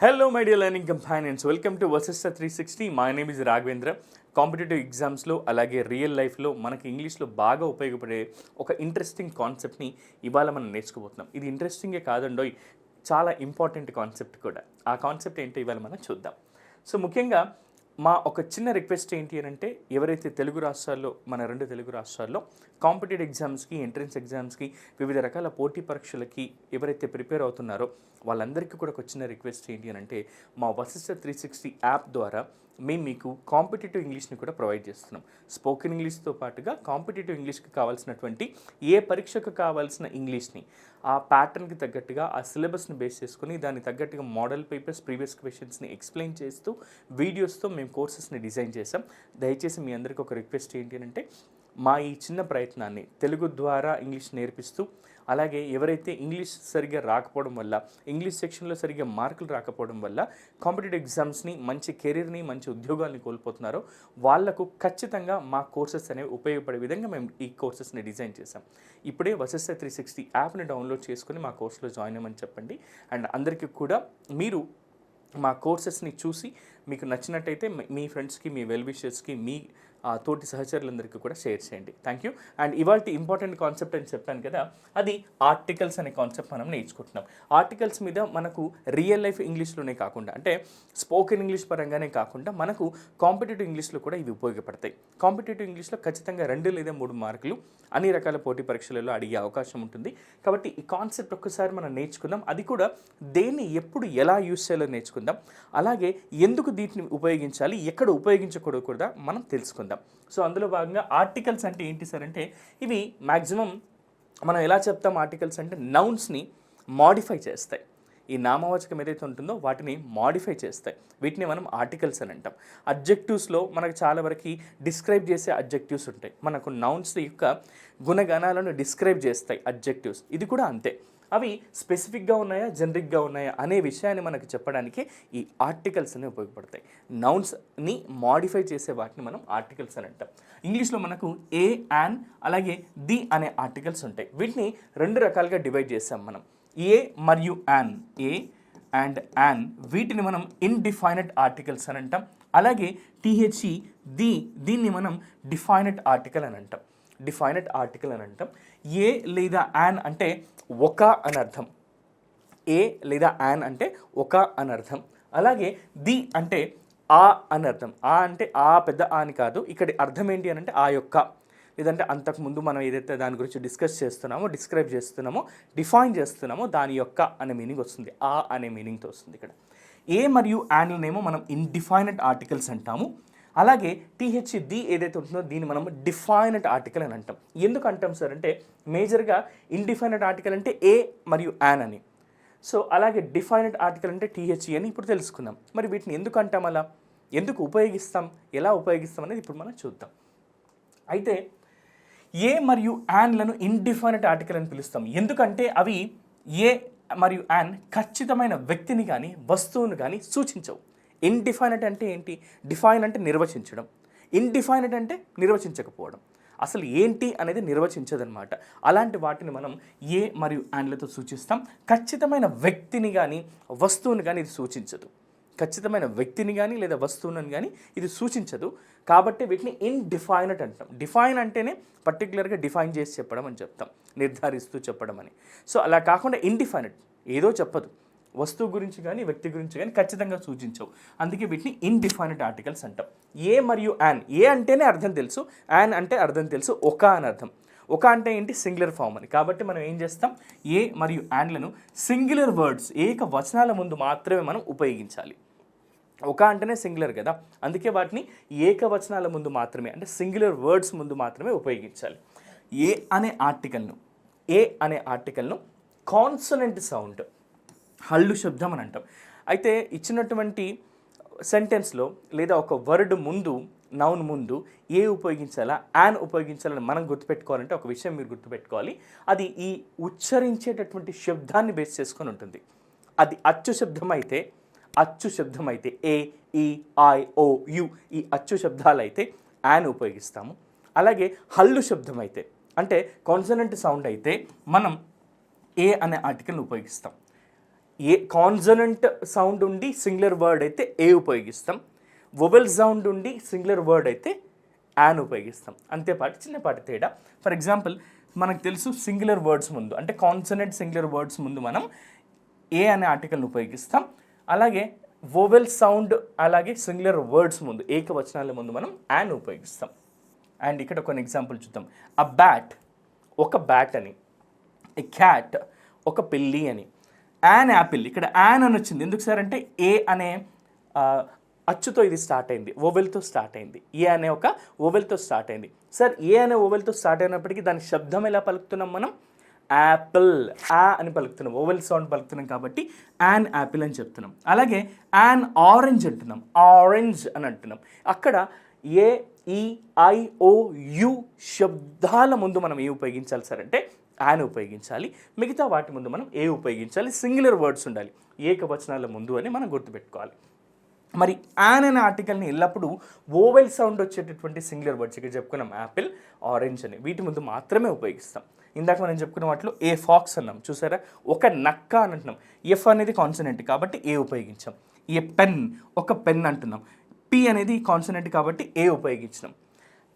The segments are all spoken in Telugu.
Hello my dear learning companions, welcome to Vasista 360. My name is Raghavendra. Competitive ఎగ్జామ్స్లో అలాగే రియల్ లైఫ్లో మనకి ఇంగ్లీష్లో బాగా ఉపయోగపడే ఒక ఇంట్రెస్టింగ్ కాన్సెప్ట్ని ఇవాళ మనం నేర్చుకోబోతున్నాం. ఇది ఇంట్రెస్టింగే కాదండోయ్, చాలా ఇంపార్టెంట్ కాన్సెప్ట్ కూడా. ఆ కాన్సెప్ట్ ఏంటో ఇవాళ మనం చూద్దాం. సో ముఖ్యంగా మా ఒక చిన్న రిక్వెస్ట్ ఏంటి అని అంటే, ఎవరైతే తెలుగు రాష్ట్రాల్లో మన రెండు తెలుగు రాష్ట్రాల్లో కాంపిటేటివ్ ఎగ్జామ్స్కి, ఎంట్రన్స్ ఎగ్జామ్స్కి, వివిధ రకాల పోటీ పరీక్షలకి ఎవరైతే ప్రిపేర్ అవుతున్నారో వాళ్ళందరికీ కూడా ఒక చిన్న రిక్వెస్ట్ ఏంటి అని అంటే, మా వశిష్ట 360 యాప్ ద్వారా మేము మీకు కాంపిటేటివ్ ఇంగ్లీష్ని కూడా ప్రొవైడ్ చేస్తున్నాం. స్పోకెన్ ఇంగ్లీష్తో పాటుగా కాంపిటేటివ్ ఇంగ్లీష్కి కావాల్సినటువంటి ఏ పరీక్షకు కావాల్సిన ఇంగ్లీష్ని ఆ ప్యాటర్న్కి తగ్గట్టుగా ఆ సిలబస్ని బేస్ చేసుకుని దానికి తగ్గట్టుగా మోడల్ పేపర్స్, ప్రీవియస్ క్వశ్చన్స్ని ఎక్స్ప్లెయిన్ చేస్తూ వీడియోస్తో మేము కోర్సెస్ని డిజైన్ చేసాం. దయచేసి మీ అందరికీ ఒక రిక్వెస్ట్ ఏంటి అంటే, మా ఈ చిన్న ప్రయత్నాన్ని తెలుగు ద్వారా ఇంగ్లీష్ నేర్పిస్తూ, అలాగే ఎవరైతే ఇంగ్లీష్ సరిగ్గా రాకపోవడం వల్ల, ఇంగ్లీష్ సెక్షన్లో సరిగ్గా మార్కులు రాకపోవడం వల్ల కాంపిటేటివ్ ఎగ్జామ్స్ని, మంచి కెరీర్ని, మంచి ఉద్యోగాల్ని కోల్పోతున్నారో వాళ్లకు ఖచ్చితంగా మా కోర్సెస్ అనేవి ఉపయోగపడే విధంగా మేము ఈ కోర్సెస్ని డిజైన్ చేసాం. ఇప్పుడే వశిష్ట 360 యాప్ని డౌన్లోడ్ చేసుకుని మా కోర్సులో జాయిన్ అవ్వమని చెప్పండి. అండ్ అందరికీ కూడా మీరు మా కోర్సెస్ని చూసి మీకు నచ్చినట్టయితే మీ ఫ్రెండ్స్కి, మీ వెల్ విషర్స్కి, మీ తోటి సహచరులందరికీ కూడా షేర్ చేయండి. Thank you. అండ్ ఇవాళ ఇంపార్టెంట్ కాన్సెప్ట్ అని చెప్పాను కదా, అది ఆర్టికల్స్ అనే కాన్సెప్ట్ మనం నేర్చుకుంటున్నాం. ఆర్టికల్స్ మీద మనకు రియల్ లైఫ్ ఇంగ్లీష్లోనే కాకుండా, అంటే స్పోకెన్ ఇంగ్లీష్ పరంగానే కాకుండా మనకు కాంపిటేటివ్ ఇంగ్లీష్లో కూడా ఇవి ఉపయోగపడతాయి. కాంపిటేటివ్ ఇంగ్లీష్లో ఖచ్చితంగా 2 లేదా 3 మార్కులు అన్ని రకాల పోటీ పరీక్షలలో అడిగే అవకాశం ఉంటుంది. కాబట్టి ఈ కాన్సెప్ట్ ఒక్కసారి మనం నేర్చుకుందాం. అది కూడా దేన్ని ఎప్పుడు ఎలా యూజ్ చేయాలో నేర్చుకుందాం. అలాగే ఎందుకు దీన్ని ఉపయోగించాలి, ఎక్కడ ఉపయోగించకూడదు కూడా మనం తెలుసుకుందాం. సో అందులో భాగంగా ఆర్టికల్స్ అంటే ఏంటి సార్ అంటే, ఇవి మ్యాక్సిమం మనం ఎలా చెప్తాం, ఆర్టికల్స్ అంటే నౌన్స్ని మాడిఫై చేస్తాయి. ఈ నామవాచకం ఏదైతే ఉంటుందో వాటిని మాడిఫై చేస్తాయి. వీటిని మనం ఆర్టికల్స్ అని అంటాం. అడ్జెక్టివ్స్లో మనకు చాలా వరకు డిస్క్రైబ్ చేసే అడ్జెక్టివ్స్ ఉంటాయి. మనకు నౌన్స్ యొక్క గుణగణాలను డిస్క్రైబ్ చేస్తాయి అడ్జెక్టివ్స్. ఇది కూడా అంతే. అవి స్పెసిఫిక్గా ఉన్నాయా, జనరిక్గా ఉన్నాయా అనే విషయాన్ని మనకు చెప్పడానికి ఈ ఆర్టికల్స్ అనేవి ఉపయోగపడతాయి. నౌన్స్ని మాడిఫై చేసే వాటిని మనం ఆర్టికల్స్ అని అంటాం. ఇంగ్లీష్లో మనకు ఏ, యాన్, అలాగే ది అనే ఆర్టికల్స్ ఉంటాయి. వీటిని 2 రకాలుగా డివైడ్ చేసాం మనం. ఏ మరియు యాన్, ఏ అండ్ యాన్, వీటిని మనం ఇన్డిఫైనెట్ ఆర్టికల్స్ అని అంటాం. అలాగే టీహెచ్ఈ, దీన్ని మనం డిఫైనెట్ ఆర్టికల్ అని అంటాం. డిఫైనెట్ ఆర్టికల్ అని అంటాం. ఏ లేదా యాన్ అంటే ఒక అని అర్థం. ఏ లేదా యాన్ అంటే ఒక అని అర్థం. అలాగే ది అంటే ఆ అని అర్థం. ఆ అంటే ఆ పెద్ద ఆ అని కాదు. ఇక్కడ అర్థం ఏంటి అని అంటే ఆ యొక్క, లేదంటే అంతకుముందు మనం ఏదైతే దాని గురించి డిస్కస్ చేస్తున్నామో, డిస్క్రైబ్ చేస్తున్నామో, డిఫైన్ చేస్తున్నామో దాని యొక్క అనే మీనింగ్ వస్తుంది. ఆ అనే మీనింగ్తో వస్తుంది ఇక్కడ. ఏ మరియు యాన్లనేమో మనం ఇన్డిఫైనెట్ ఆర్టికల్స్ అంటాము. అలాగే టీహెచ్ ది ఏదైతే ఉంటుందో దీన్ని మనం డిఫైనెట్ ఆర్టికల్ అని అంటాం. ఎందుకు అంటాం సార్ అంటే, మేజర్గా ఇన్డిఫైనెట్ ఆర్టికల్ అంటే ఏ మరియు యాన్ అని. సో అలాగే డిఫైనెట్ ఆర్టికల్ అంటే టీహెచ్ఈ అని ఇప్పుడు తెలుసుకుందాం. మరి వీటిని ఎందుకు అంటాం, అలా ఎందుకు ఉపయోగిస్తాం, ఎలా ఉపయోగిస్తాం అనేది ఇప్పుడు మనం చూద్దాం. అయితే ఏ మరియు యాన్లను ఇన్డిఫైనెట్ ఆర్టికల్ అని పిలుస్తాం. ఎందుకంటే అవి ఏ మరియు యాన్ ఖచ్చితమైన వ్యక్తిని కానీ వస్తువును కానీ సూచించవు. ఇన్డిఫైనెట్ అంటే ఏంటి? డిఫైన్ అంటే నిర్వచించడం, ఇన్డిఫైనెట్ అంటే నిర్వచించకపోవడం. అసలు ఏంటి అనేది నిర్వచించదనమాట. అలాంటి వాటిని మనం ఏ మరియు యాన్లతో సూచిస్తాం. ఖచ్చితమైన వ్యక్తిని కానీ వస్తువుని కానీ ఇది సూచించదు. ఖచ్చితమైన వ్యక్తిని కానీ లేదా వస్తువుని కానీ ఇది సూచించదు. కాబట్టి వీటిని ఇన్డిఫైనెట్ అంటాం. డిఫైన్ అంటేనే పర్టికులర్గా డిఫైన్ చేసి చెప్పడం అని చెప్తాం, నిర్ధారిస్తూ చెప్పడం అని. సో అలా కాకుండా ఇన్డిఫైనెట్ ఏదో చెప్పదు, వస్తువు గురించి కానీ వ్యక్తి గురించి కానీ ఖచ్చితంగా సూచించవు. అందుకే వీటిని ఇన్డిఫైనెట్ ఆర్టికల్స్ అంటాం. ఏ మరియు యాన్, ఏ అంటేనే అర్థం తెలుసు, యాన్ అంటే అర్థం తెలుసు, ఒక అని అర్థం. ఒక అంటే ఏంటి? సింగులర్ ఫామ్ అని. కాబట్టి మనం ఏం చేస్తాం, ఏ మరియు యాన్లను సింగులర్ వర్డ్స్, ఏక వచనాల ముందు మాత్రమే మనం ఉపయోగించాలి. ఒక అంటేనే సింగులర్ కదా, అందుకే వాటిని ఏకవచనాల ముందు మాత్రమే, అంటే సింగులర్ వర్డ్స్ ముందు మాత్రమే ఉపయోగించాలి. ఏ అనే ఆర్టికల్ను కాన్సనెంట్ సౌండ్, హల్లు శబ్దం అని అంటాం. అయితే ఇచ్చినటువంటి సెంటెన్స్లో లేదా ఒక వర్డ్ ముందు, నౌన్ ముందు ఏ ఉపయోగించాలా, యాన్ ఉపయోగించాలని మనం గుర్తుపెట్టుకోవాలంటే ఒక విషయం మీరు గుర్తుపెట్టుకోవాలి. అది ఈ ఉచ్చరించేటటువంటి శబ్దాన్ని బేస్ చేసుకొని ఉంటుంది. అది అచ్చు శబ్దం అయితే ఏ, ఈ, ఐ, ఓ, యు ఈ అచ్చు శబ్దాలు అయితే యాన్ ఉపయోగిస్తాము. అలాగే హల్లు శబ్దం అయితే, అంటే కాన్సనెంట్ సౌండ్ అయితే మనం ఏ అనే ఆర్టికల్ని ఉపయోగిస్తాం. ఏ కాన్సనెంట్ సౌండ్ ఉండి సింగులర్ వర్డ్ అయితే ఏ ఉపయోగిస్తాం, వొవెల్ సౌండ్ ఉండి సింగులర్ వర్డ్ అయితే యాన్ ఉపయోగిస్తాం. అంతేపాటు చిన్నపాటి తేడా. ఫర్ ఎగ్జాంపుల్ మనకు తెలుసు సింగులర్ వర్డ్స్ ముందు అంటే కాన్సనెంట్ సింగులర్ వర్డ్స్ ముందు మనం ఏ అనే ఆర్టికల్ని ఉపయోగిస్తాం. అలాగే వోవెల్ సౌండ్ అలాగే సింగులర్ వర్డ్స్ ముందు ఏకవచనాల ముందు మనం యాన్ ఉపయోగిస్తాం. అండ్ ఇక్కడ కొన్ని ఎగ్జాంపుల్ చూద్దాం. అ బ్యాట్ ఒక బ్యాట్ అని, ఎ క్యాట్ ఒక పిల్లి అని, యాన్ యాపిల్ ఇక్కడ యాన్ అని వచ్చింది ఎందుకు సార్ అంటే ఏ అనే అచ్చుతో ఇది స్టార్ట్ అయింది, ఓవెల్తో స్టార్ట్ అయింది. ఏ అనే ఒక ఓవెల్తో స్టార్ట్ అయింది. సార్ ఏ అనే ఓవెల్తో స్టార్ట్ అయినప్పటికీ దాని శబ్దం ఎలా పలుకుతున్నాం మనం? యాపిల్ ఆ అని పలుకుతున్నాం, ఓవెల్ సౌండ్ పలుకుతున్నాం కాబట్టి యాన్ యాపిల్ అని చెప్తున్నాం. అలాగే యాన్ ఆరెంజ్ అంటున్నాం, ఆరెంజ్ అని అంటున్నాం. అక్కడ ఏ ఈ ఐ ఓ యు శబ్దాల ముందు మనం ఏ ఉపయోగించాలి సార్ అంటే యాన్ ఉపయోగించాలి. మిగతా వాటి ముందు మనం ఏ ఉపయోగించాలి, సింగులర్ వర్డ్స్ ఉండాలి, ఏకవచనాల ముందు అని మనం గుర్తుపెట్టుకోవాలి. మరి యాన్ అనే ఆర్టికల్ని ఎల్లప్పుడూ ఓవెల్ సౌండ్ వచ్చేటటువంటి సింగులర్ వర్డ్స్ ఇక్కడ చెప్పుకున్నాం యాపిల్, ఆరెంజ్ అని, వీటి ముందు మాత్రమే ఉపయోగిస్తాం. ఇందాక మనం చెప్పుకున్న వాటిలో ఏ ఫాక్స్ అన్నాం చూసారా, ఒక నక్క అని అంటున్నాం, ఎఫ్ అనేది కాన్సనెంట్ కాబట్టి ఏ ఉపయోగించాం. ఏ పెన్ ఒక పెన్ అంటున్నాం, పి అనేది కాన్సనెంట్ కాబట్టి ఏ ఉపయోగించినాం.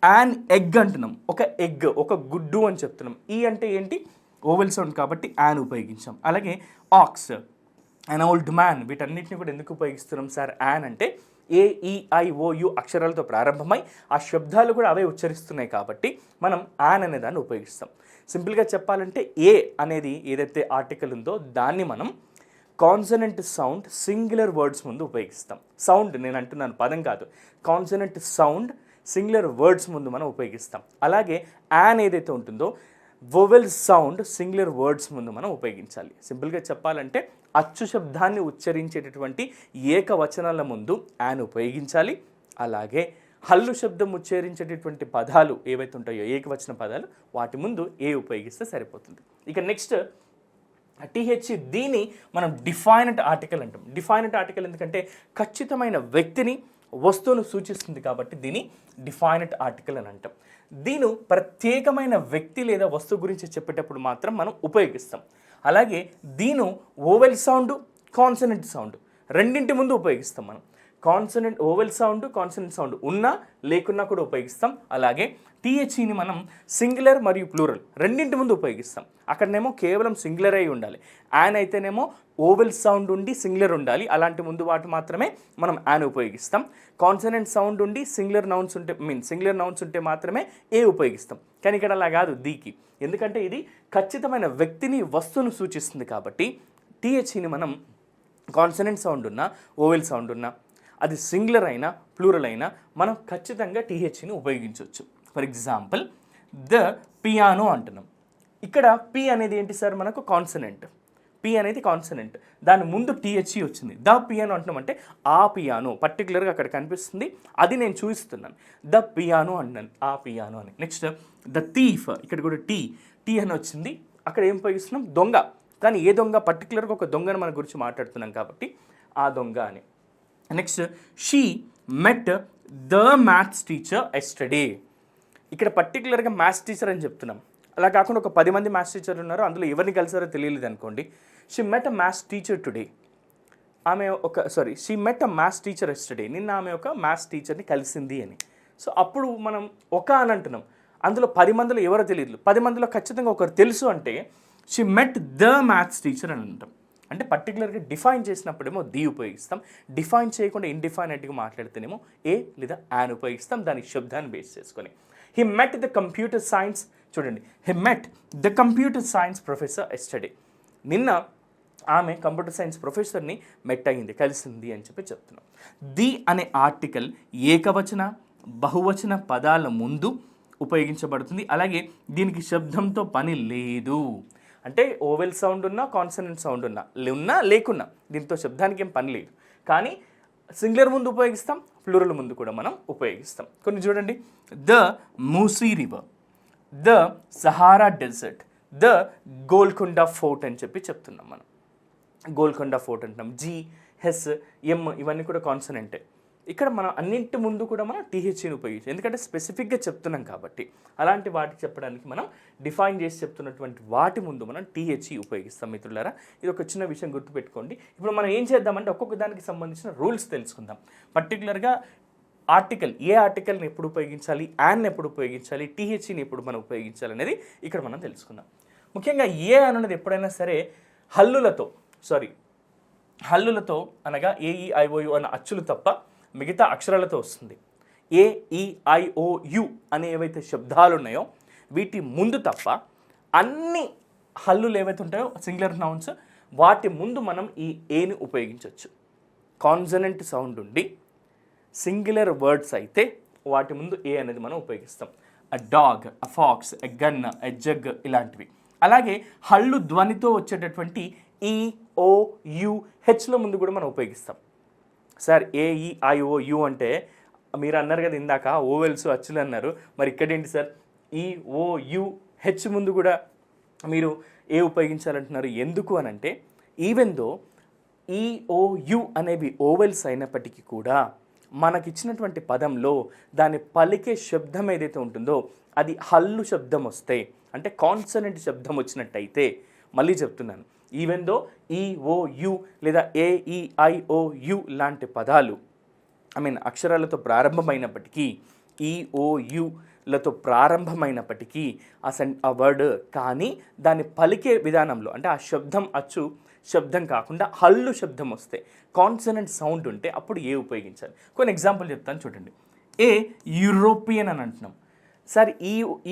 యాన్ ఎగ్ అంటున్నాం, ఒక ఎగ్ ఒక గుడ్డు అని చెప్తున్నాం, ఈ అంటే ఏంటి ఓవెల్ సౌండ్ కాబట్టి యాన్ ఉపయోగించాం. అలాగే ఆక్స్, అన్ ఓల్డ్ మ్యాన్, వీటన్నిటిని కూడా ఎందుకు ఉపయోగిస్తున్నాం సార్ యాన్ అంటే ఏఈఐఓయు అక్షరాలతో ప్రారంభమై ఆ శబ్దాలు కూడా అవే ఉచ్చరిస్తున్నాయి కాబట్టి మనం యాన్ అనే దాన్ని ఉపయోగిస్తాం. సింపుల్గా చెప్పాలంటే ఏ అనేది ఏదైతే ఆర్టికల్ ఉందో దాన్ని మనం కాన్సనెంట్ సౌండ్ సింగులర్ వర్డ్స్ ముందు ఉపయోగిస్తాం. సౌండ్ నేను అంటున్నాను పదం కాదు, కాన్సనెంట్ సౌండ్ సింగులర్ వర్డ్స్ ముందు మనం ఉపయోగిస్తాం. అలాగే యాన్ ఏదైతే ఉంటుందో వొవెల్ సౌండ్ సింగులర్ వర్డ్స్ ముందు మనం ఉపయోగించాలి. సింపుల్గా చెప్పాలంటే అచ్చు శబ్దాన్ని ఉచ్చరించేటటువంటి ఏకవచనాల ముందు యాన్ ఉపయోగించాలి. అలాగే హల్లు శబ్దం ఉచ్చరించేటటువంటి పదాలు ఏవైతే ఉంటాయో ఏకవచన పదాలు వాటి ముందు ఏ ఉపయోగిస్తే సరిపోతుంది. ఇక నెక్స్ట్ టీహెచ్, దీని మనం డిఫైనెంట్ ఆర్టికల్ అంటాం. డిఫైనెంట్ ఆర్టికల్ ఎందుకంటే ఖచ్చితమైన వ్యక్తిని వస్తువును సూచిస్తుంది కాబట్టి దీని డిఫైనెంట్ ఆర్టికల్ అని అంటాం. దీని ప్రత్యేకమైన వ్యక్తి లేదా వస్తువు గురించి చెప్పేటప్పుడు మాత్రం మనం ఉపయోగిస్తాం. అలాగే దీని ఓవెల్ సౌండ్ కాన్సనెంట్ సౌండ్ రెండింటి ముందు ఉపయోగిస్తాం మనం. Consonant vowel sound consonant sound ఉన్నా లేకున్నా కూడా ఉపయోగిస్తాం. అలాగే టీహెచ్ని మనం సింగులర్ మరియు ప్లూరల్ రెండింటి ముందు ఉపయోగిస్తాం. అక్కడనేమో కేవలం సింగులర్ అయి ఉండాలి, యాన్ అయితేనేమో ఓవెల్ సౌండ్ ఉండి సింగులర్ ఉండాలి, అలాంటి ముందు వాటి మాత్రమే మనం యాన్ ఉపయోగిస్తాం. కాన్సనెంట్ సౌండ్ ఉండి సింగులర్ నౌన్స్ ఉంటే సింగులర్ నౌన్స్ ఉంటే మాత్రమే ఏ ఉపయోగిస్తాం. కానీ ఇక్కడ అలా కాదు దీకి, ఎందుకంటే ఇది ఖచ్చితమైన వ్యక్తిని వస్తువును సూచిస్తుంది కాబట్టి టీహెచ్ని మనం కాన్సనెంట్ సౌండ్ ఉన్నా ఓవెల్ సౌండ్ ఉన్నా అది సింగులర్ అయినా ప్లూరల్ అయినా మనం ఖచ్చితంగా టీహెచ్ని ఉపయోగించవచ్చు. ఫర్ ఎగ్జాంపుల్ ద పియానో అంటున్నాం. ఇక్కడ పి అనేది ఏంటి సార్ మనకు కాన్సనెంట్, పి అనేది కాన్సనెంట్, దాని ముందు టీహెచ్ఈ వచ్చింది. ద పియానో అంటున్నాం అంటే ఆ పియానో పర్టికులర్గా అక్కడ కనిపిస్తుంది, అది నేను చూపిస్తున్నాను. ద పియానో అంటున్నాను, ఆ పియానో అని. నెక్స్ట్ ద థీఫ్, ఇక్కడ కూడా టీ అని వచ్చింది, అక్కడ ఏం ఉపయోగిస్తున్నాం దొంగ, కానీ ఏ దొంగ పర్టికులర్గా ఒక దొంగను మన గురించి మాట్లాడుతున్నాం కాబట్టి ఆ దొంగ అని. Next she met the maths teacher yesterday, ఇక్కడ పర్టికులర్గా మ్యాథ్స్ టీచర్ అని చెప్తున్నాం. అలా కాకుండా ఒక 10 మంది మ్యాథ్స్ టీచర్లు ఉన్నారు, అందులో ఎవరిని కలిసారో తెలియలేదు అనుకోండి. She met a maths teacher today, she met a maths teacher yesterday, నిన్న ఆమె ఒక మ్యాథ్స్ టీచర్ని కలిసింది అని. సో అప్పుడు మనం ఒక అని అంటున్నాం, అందులో 10 మందిలో ఎవరో తెలియదు, 10 మందిలో ఖచ్చితంగా ఒకరు తెలుసు అంటే she met the maths teacher అని అంటాం. అంటే పర్టికులర్గా డిఫైన్ చేసినప్పుడేమో ది ఉపయోగిస్తాం, డిఫైన్ చేయకుండా ఇండిఫైనెట్గా మాట్లాడితేనేమో ఏ లేదా యాన్ ఉపయోగిస్తాం, దాని శబ్దాన్ని బేస్ చేసుకొని. He met the computer science, చూడండి he met the computer science professor yesterday, నిన్న ఆమె కంప్యూటర్ సైన్స్ ప్రొఫెసర్ని మెట్ అయింది కలిసింది అని చెప్పి చెప్తున్నాం. ది అనే ఆర్టికల్ ఏకవచన బహువచన పదాల ముందు ఉపయోగించబడుతుంది. అలాగే దీనికి శబ్దంతో పని లేదు, అంటే ఓవెల్ సౌండ్ ఉన్నా కాన్సనెంట్ సౌండ్ ఉన్నా లేకున్నా దీంతో శబ్దానికి ఏం పని లేదు. కానీ సింగులర్ ముందు ఉపయోగిస్తాం, ప్లూరల్ ముందు కూడా మనం ఉపయోగిస్తాం. కొన్ని చూడండి, the Musi river, the Sahara desert, the Golconda fort అని చెప్పి చెప్తున్నాం మనం. గోల్కొండ ఫోర్ట్ అంటున్నాం, జీ హెస్ ఎమ్ ఇవన్నీ కూడా కాన్సనెంటే. ఇక్కడ మనం అన్నింటి ముందు కూడా మనం టీహెచ్ని ఉపయోగించాం, ఎందుకంటే స్పెసిఫిక్గా చెప్తున్నాం కాబట్టి. అలాంటి వాటికి చెప్పడానికి మనం డిఫైన్ చేసి చెప్తున్నటువంటి వాటి ముందు మనం టీహెచ్ఈ ఉపయోగిస్తాం మిత్రులారా. ఇది ఒక చిన్న విషయం గుర్తుపెట్టుకోండి. ఇప్పుడు మనం ఏం చేద్దామంటే ఒక్కొక్క దానికి సంబంధించిన రూల్స్ తెలుసుకుందాం. పర్టికులర్గా ఆర్టికల్, ఏ ఆర్టికల్ని ఎప్పుడు ఉపయోగించాలి, యాన్ని ఎప్పుడు ఉపయోగించాలి, టీహెచ్ఈని ఎప్పుడు మనం ఉపయోగించాలి అనేది ఇక్కడ మనం తెలుసుకుందాం. ముఖ్యంగా ఏ అన్నది ఎప్పుడైనా సరే హల్లులతో అనగా ఏఈఐఓయు అన్న అచ్చులు తప్ప మిగతా అక్షరాలతో వస్తుంది. ఏఈఐఓయు అనే ఏవైతే శబ్దాలు ఉన్నాయో వీటి ముందు తప్ప అన్ని హల్లులు ఏవైతే ఉంటాయో సింగులర్ నౌన్స్ వాటి ముందు మనం ఈ ఏని ఉపయోగించవచ్చు. కాన్సనెంట్ సౌండ్ ఉండి సింగులర్ వర్డ్స్ అయితే వాటి ముందు ఏ అనేది మనం ఉపయోగిస్తాం. A dog, a fox, a gun, a jug ఇలాంటివి. అలాగే హల్లు ధ్వనితో వచ్చేటటువంటి ఈ, ఓ, యు, హెచ్ల ముందు కూడా మనం ఉపయోగిస్తాం. సార్ ఏఈఐఓయు అంటే మీరు అన్నారు కదా ఇందాక ఓవెల్స్ అచ్చులు అన్నారు, మరి ఇక్కడేంటి సార్ ఈ, ఓ, యు, హెచ్ ముందు కూడా మీరు ఏ ఉపయోగించాలంటున్నారు? ఎందుకు అని అంటే ఈవెన్ దో ఈ, ఓ, యు అనేవి ఓవెల్స్ అయినప్పటికీ కూడా మనకిచ్చినటువంటి పదంలో దాని పలికే శబ్దం ఏదైతే ఉంటుందో అది హల్లు శబ్దం వస్తే, అంటే కాన్సనెంట్ శబ్దం వచ్చినట్టయితే, మళ్ళీ చెప్తున్నాను, ఈవెన్ దో ఈ, ఓ, యు లేదా ఏఈఐఓయు లాంటి పదాలు అక్షరాలతో ప్రారంభమైనప్పటికీ, ఈ, ఓ, యులతో ప్రారంభమైనప్పటికీ ఆ వర్డ్ కానీ దాన్ని పలికే విధానంలో అంటే ఆ శబ్దం అచ్చు శబ్దం కాకుండా హల్లు శబ్దం వస్తే, కాన్సనెంట్ సౌండ్ ఉంటే అప్పుడు ఏ ఉపయోగించాలి. కొన్ని ఎగ్జాంపుల్ చెప్తాను చూడండి. ఏ యూరోపియన్ అని అంటున్నాం. సార్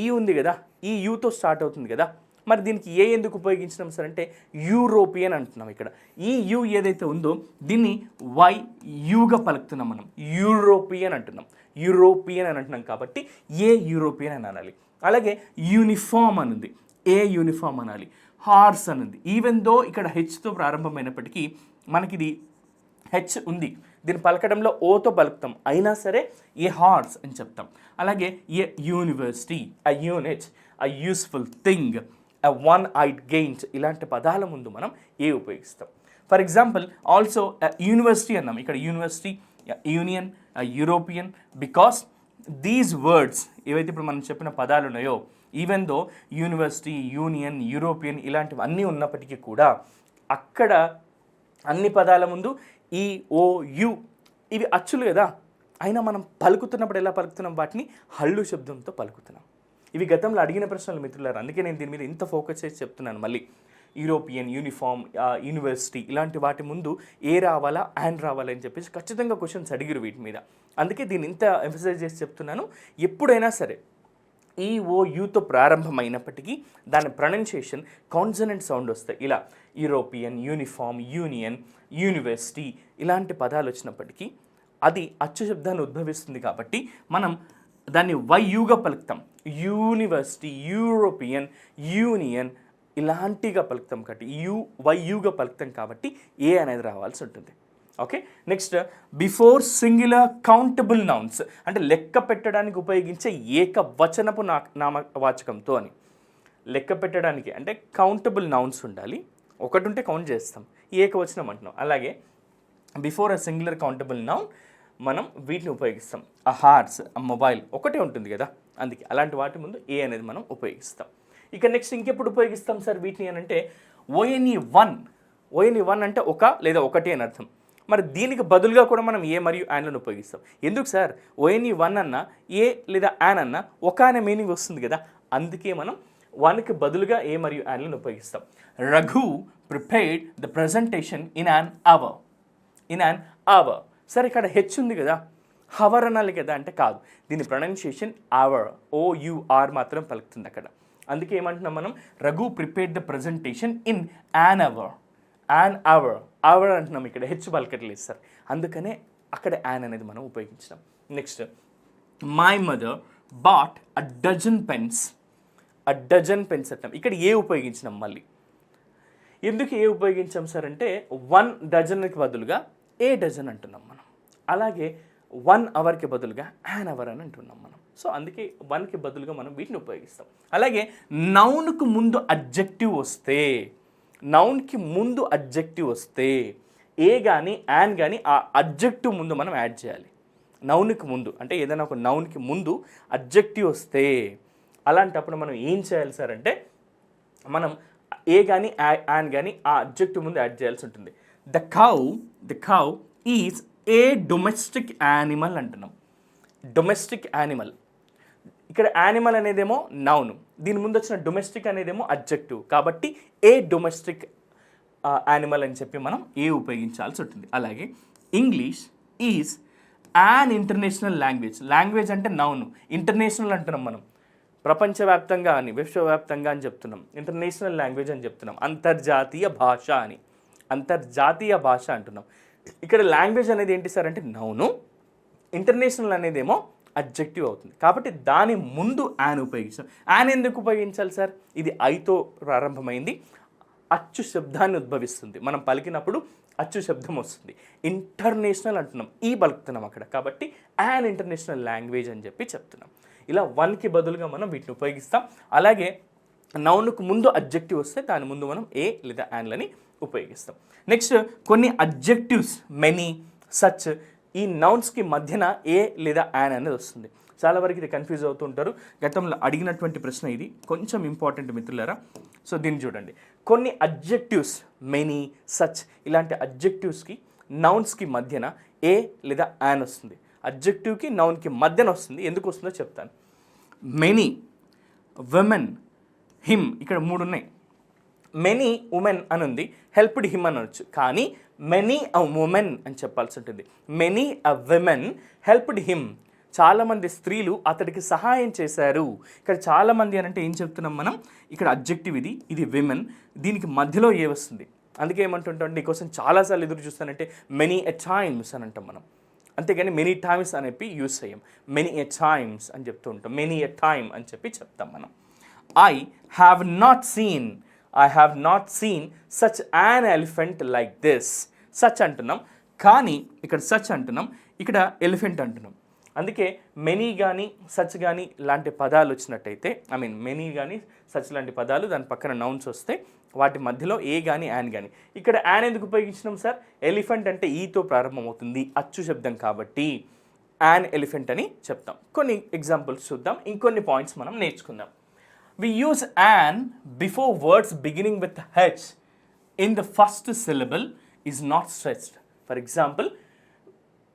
ఈ ఉంది కదా, ఈ యూతో స్టార్ట్ అవుతుంది కదా, మరి దీనికి ఏ ఎందుకు ఉపయోగించినాం సార్ అంటే యూరోపియన్ అంటున్నాం. ఇక్కడ ఈ యు ఏదైతే ఉందో దీన్ని యుగా పలుకుతున్నాం మనం, యూరోపియన్ అంటున్నాం. యూరోపియన్ అని అంటున్నాం కాబట్టి ఏ యూరోపియన్ అని అనాలి. అలాగే యూనిఫామ్ అని ఉంది, ఏ యూనిఫామ్ అనాలి. హార్స్ అనుంది, ఈవెన్ దో ఇక్కడ హెచ్తో ప్రారంభమైనప్పటికీ మనకి ఇది హెచ్ ఉంది, దీన్ని పలకడంలో ఓతో పలుకుతాం, అయినా సరే ఏ హార్స్ అని చెప్తాం. అలాగే a university, a unit, a useful thing, a one eyed gains ఇలాంటి పదాల ముందు మనం ఏ ఉపయోగిస్తాం. ఫర్ ఎగ్జాంపుల్ ఆల్సో యూనివర్సిటీ అన్నాం, ఇక్కడ university, union, European, because these words ఏవైతే ఇప్పుడు మనం చెప్పిన పదాలు ఉన్నాయో even though university, union, European ఇలాంటివి అన్నీ ఉన్నప్పటికీ కూడా అక్కడ అన్ని పదాల ముందు ఈ, ఓ, యు ఇవి అచ్చులు కదా, అయినా మనం పలుకుతున్నప్పుడు ఎలా పలుకుతున్నాం? వాటిని హల్లు శబ్దంతో పలుకుతున్నాం. ఇవి గతంలో అడిగిన ప్రశ్నలు మిత్రులారు, అందుకే నేను దీని మీద ఇంత ఫోకస్ చేసి చెప్తున్నాను. మళ్ళీ యూరోపియన్, యూనిఫామ్, యూనివర్సిటీ ఇలాంటి వాటి ముందు ఏ రావాలా, యాన్ రావాలా అని చెప్పేసి ఖచ్చితంగా క్వశ్చన్స్ అడిగిరు వీటి మీద. అందుకే దీన్ని ఇంత ఎంఫసైజ్ చేసి చెప్తున్నాను. ఎప్పుడైనా సరే ఈ, ఓ, యూతో ప్రారంభమైనప్పటికీ దాని ప్రొనౌన్సియేషన్ కాన్సనెంట్ సౌండ్ వస్తాయి. ఇలా యూరోపియన్, యూనిఫామ్, యూనియన్, యూనివర్సిటీ ఇలాంటి పదాలు వచ్చినప్పటికీ అది అచ్చు శబ్దాన్ని ఉద్భవిస్తుంది కాబట్టి మనం దాన్ని యుగా పలుకుతాం. యూనివర్సిటీ, యూరోపియన్, యూనియన్ ఇలాంటిగా పలుకుతాం కాబట్టి యుగా పలుకుతాం కాబట్టి ఏ అనేది రావాల్సి ఉంటుంది. Okay, next before singular countable nouns అంటే లెక్క పెట్టడానికి ఉపయోగించే ఏకవచనపు నామవాచకంతో అని. లెక్క పెట్టడానికి అంటే కౌంటబుల్ నౌన్స్ ఉండాలి, ఒకటి ఉంటే కౌంట్ చేస్తాం, ఏకవచనం అంటున్నాం. అలాగే బిఫోర్ అ సింగులర్ కౌంటబుల్ నౌన్ మనం వీటిని ఉపయోగిస్తాం. ఆ హార్స్, ఆ మొబైల్ ఒకటే ఉంటుంది కదా, అందుకే అలాంటి వాటి ముందు ఏ అనేది మనం ఉపయోగిస్తాం. ఇక నెక్స్ట్ ఇంకెప్పుడు ఉపయోగిస్తాం సార్ వీటిని అని అంటే ONE1 అంటే ఒక లేదా ఒకటి అని అర్థం. మరి దీనికి బదులుగా కూడా మనం ఏ మరియు యాన్లను ఉపయోగిస్తాం. ఎందుకు సార్ ONE1 అన్న ఏ లేదా యాన్ అన్న ఒక అనే మీనింగ్ వస్తుంది కదా, అందుకే మనం వన్కి బదులుగా ఏ మరియు యాన్లను ఉపయోగిస్తాం. Raghu prepared the presentation in an hour. సరే ఇక్కడ హెచ్ ఉంది కదా, హవర్ అనాలి కదా అంటే కాదు, దీని ప్రొనౌన్సియేషన్ అవర్, OUR మాత్రం పలుకుతుంది అక్కడ. అందుకే ఏమంటున్నాం మనం, Raghu prepared the presentation in an hour అంటున్నాం, ఇక్కడ హెచ్ పలకట్లేదు సార్, అందుకనే అక్కడ యాన్ అనేది మనం ఉపయోగించినాం. Next my mother bought a dozen pens అంటాం, ఇక్కడ ఏ ఉపయోగించినాం. మళ్ళీ ఎందుకు ఏ ఉపయోగించాం సార్ అంటే 1 డజన్కి బదులుగా ఏ డజన్ అంటున్నాం మనం. అలాగే 1 అవర్కి బదులుగా యాన్ అవర్ అని అంటున్నాం మనం. సో అందుకే 1కి బదులుగా మనం వీటిని ఉపయోగిస్తాం. అలాగే నౌన్కి ముందు అడ్జెక్టివ్ వస్తే ఏ కానీ యాన్ కానీ ఆ అడ్జెక్టివ్ ముందు మనం యాడ్ చేయాలి. నౌన్కి ముందు అంటే ఏదైనా ఒక నౌన్కి ముందు అడ్జెక్టివ్ వస్తే అలాంటప్పుడు మనం ఏం చేయాలి సార్ అంటే మనం ఏ కానీ యాన్ కానీ ఆ అడ్జెక్టివ్ ముందు యాడ్ చేయాల్సి ఉంటుంది. The cow is A domestic animal అంటున్నాం. డొమెస్టిక్ యానిమల్, ఇక్కడ యానిమల్ అనేదేమో నౌన్, దీని ముందు వచ్చిన డొమెస్టిక్ అనేదేమో అడ్జెక్టివ్, కాబట్టి ఏ డొమెస్టిక్ యానిమల్ అని చెప్పి మనం ఏ ఉపయోగించాల్సి ఉంటుంది. అలాగే English is an international language అంటే నౌన్, ఇంటర్నేషనల్ అంటున్నాం మనం, ప్రపంచవ్యాప్తంగా అని విశ్వవ్యాప్తంగా అని చెప్తున్నాం, ఇంటర్నేషనల్ లాంగ్వేజ్ అని చెప్తున్నాం, అంతర్జాతీయ భాష అని, అంతర్జాతీయ భాష అంటున్నాం. ఇక్కడ లాంగ్వేజ్ అనేది ఏంటి సార్ అంటే నౌను, ఇంటర్నేషనల్ అనేదేమో అడ్జెక్టివ్ అవుతుంది, కాబట్టి దాని ముందు యాన్ ఉపయోగించాం. యాన్ ఎందుకు ఉపయోగించాలి సార్? ఇది ఐతో ప్రారంభమైంది, అచ్చు శబ్దాన్ని ఉద్భవిస్తుంది, మనం పలికినప్పుడు అచ్చు శబ్దం వస్తుంది. ఇంటర్నేషనల్ అంటున్నాం, ఈ పలుకుతున్నాం అక్కడ, కాబట్టి యాన్ ఇంటర్నేషనల్ లాంగ్వేజ్ అని చెప్పి చెప్తున్నాం. ఇలా వన్కి బదులుగా మనం వీటిని ఉపయోగిస్తాం. అలాగే నౌన్కు ముందు అడ్జెక్టివ్ వస్తే దాని ముందు మనం ఏ లేదా యాన్లని ఉపయోగిస్తాం. నెక్స్ట్ కొన్ని అడ్జెక్టివ్స్, మెనీ, సచ్, ఈ నౌన్స్కి మధ్యన ఏ లేదా యాన్ అనేది వస్తుంది. చాలా వరకు ఇది కన్ఫ్యూజ్ అవుతూ ఉంటారు. గతంలో అడిగినటువంటి ప్రశ్న ఇది, కొంచెం ఇంపార్టెంట్ మిత్రులారా. సో దీన్ని చూడండి, కొన్ని అడ్జెక్టివ్స్, మెనీ, సచ్ ఇలాంటి అడ్జెక్టివ్స్కి నౌన్స్కి మధ్యన ఏ లేదా యాన్ వస్తుంది. అడ్జెక్టివ్కి నౌన్కి మధ్యన వస్తుంది, ఎందుకు వస్తుందో చెప్తాను. మెనీ, విమెన్, హిమ్, ఇక్కడ 3 ఉన్నాయి. మెనీ ఉమెన్ అని ఉంది, హెల్ప్డ్ హిమ్ అని అనొచ్చు, కానీ మెనీ అ ఉమెన్ అని చెప్పాల్సి ఉంటుంది. Many a women helped him, చాలామంది స్త్రీలు అతడికి సహాయం చేశారు. ఇక్కడ చాలామంది అని అంటే ఏం చెప్తున్నాం మనం, ఇక్కడ అడ్జెక్టివ్ ఇది విమెన్, దీనికి మధ్యలో ఏ వస్తుంది. అందుకే ఏమంటుంటాం, నీకోసం చాలాసార్లు ఎదురు చూస్తానంటే మెనీ ఎ టైమ్స్ అని అంటాం మనం, అంతేగాని మెనీ టైమ్స్ అనేవి యూస్ చేయం. మెనీ ఎ టైమ్స్ అని చెప్తూ ఉంటాం, మెనీ ఎ టైమ్ అని చెప్పి చెప్తాం మనం. I have not seen such an elephant like this. Such అంటున్నాం, కానీ ఇక్కడ సచ్ అంటున్నాం, ఇక్కడ ఎలిఫెంట్ అంటున్నాం. అందుకే మెనీ కానీ సచ్ కానీ లాంటి పదాలు వచ్చినట్టయితే, మెనీ కానీ సచ్ లాంటి పదాలు దాని పక్కన నౌన్స్ వస్తే వాటి మధ్యలో ఏ కానీ యాన్ కానీ. ఇక్కడ యాన్ ఎందుకు ఉపయోగించినాం సార్? ఎలిఫెంట్ అంటే ఈతో ప్రారంభమవుతుంది, అచ్చు శబ్దం, కాబట్టి యాన్ ఎలిఫెంట్ అని చెప్తాం. కొన్ని ఎగ్జాంపుల్స్ చూద్దాం, ఇంకొన్ని పాయింట్స్ మనం నేర్చుకుందాం. We use an before words beginning with H in the first syllable is not stressed. For example,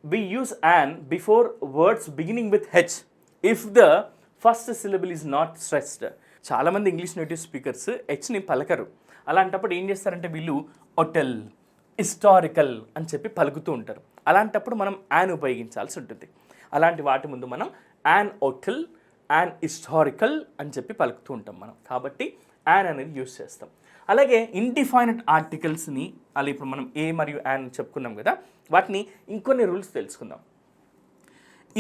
we use an before words beginning with H if the first syllable is not stressed. చాలామంది ఇంగ్లీష్ నేటివ్ స్పీకర్స్ హెచ్ని పలకరు. అలాంటప్పుడు ఏం చేస్తారంటే వీళ్ళు హోటల్, హిస్టారికల్ అని చెప్పి పలుకుతూ ఉంటారు. అలాంటప్పుడు మనం యాన్ ఉపయోగించాల్సి ఉంటుంది. అలాంటి వాటి ముందు మనం యాన్ హోటల్, యాన్ హిస్టారికల్ అని చెప్పి పలుకుతూ ఉంటాం మనం, కాబట్టి యాన్ అనేది యూస్ చేస్తాం. అలాగే ఇండిఫైనట్ ఆర్టికల్స్ని అలా ఇప్పుడు మనం ఏ మరియు యాన్ చెప్పుకున్నాం కదా, వాటిని ఇంకొన్ని రూల్స్ తెలుసుకుందాం.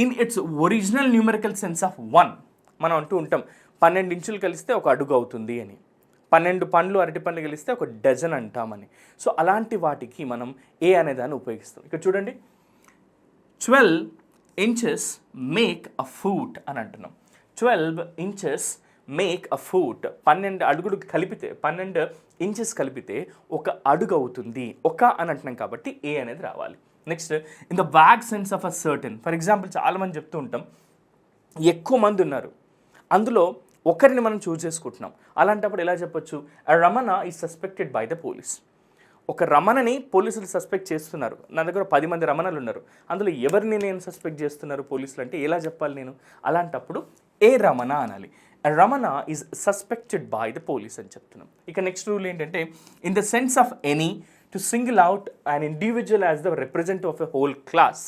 In it's original numerical sense of 1 మనం అంటూ ఉంటాం 12 ఇంచులు కలిస్తే ఒక అడుగు అవుతుంది అని, 12 పండ్లు అరటి పండ్లు కలిస్తే ఒక డజన్ అంటామని. సో అలాంటి వాటికి మనం ఏ అనే దాన్ని ఉపయోగిస్తాం. ఇక్కడ చూడండి, 12 inches మేక్ అ ఫూట్ అని అంటున్నాం. 12 inches మేక్ అ ఫూట్, 12 అడుగులు కలిపితే 12 ఇంచెస్ కలిపితే ఒక అడుగు అవుతుంది, ఒక అని అంటున్నాం, కాబట్టి ఏ అనేది రావాలి. Next, in the wag sense of a certain. For example చాలామంది చెప్తూ ఉంటాం, ఎక్కువ మంది ఉన్నారు, అందులో ఒకరిని మనం చూస్ చేసుకుంటున్నాం. అలాంటప్పుడు ఎలా చెప్పొచ్చు? Ramana is suspected by the police. ఒక రమణని పోలీసులు సస్పెక్ట్ చేస్తున్నారు, నా దగ్గర 10 మంది రమణలు ఉన్నారు, అందులో ఎవరిని నేను సస్పెక్ట్ చేస్తున్నారు పోలీసులు అంటే ఎలా చెప్పాలి నేను? అలాంటప్పుడు ఏ రమణ అనాలి. Ramana is suspected by the police అని చెప్తున్నాం. ఇక నెక్స్ట్ రూల్ ఏంటంటే, in the sense of any to single out an individual as the representative of a whole class.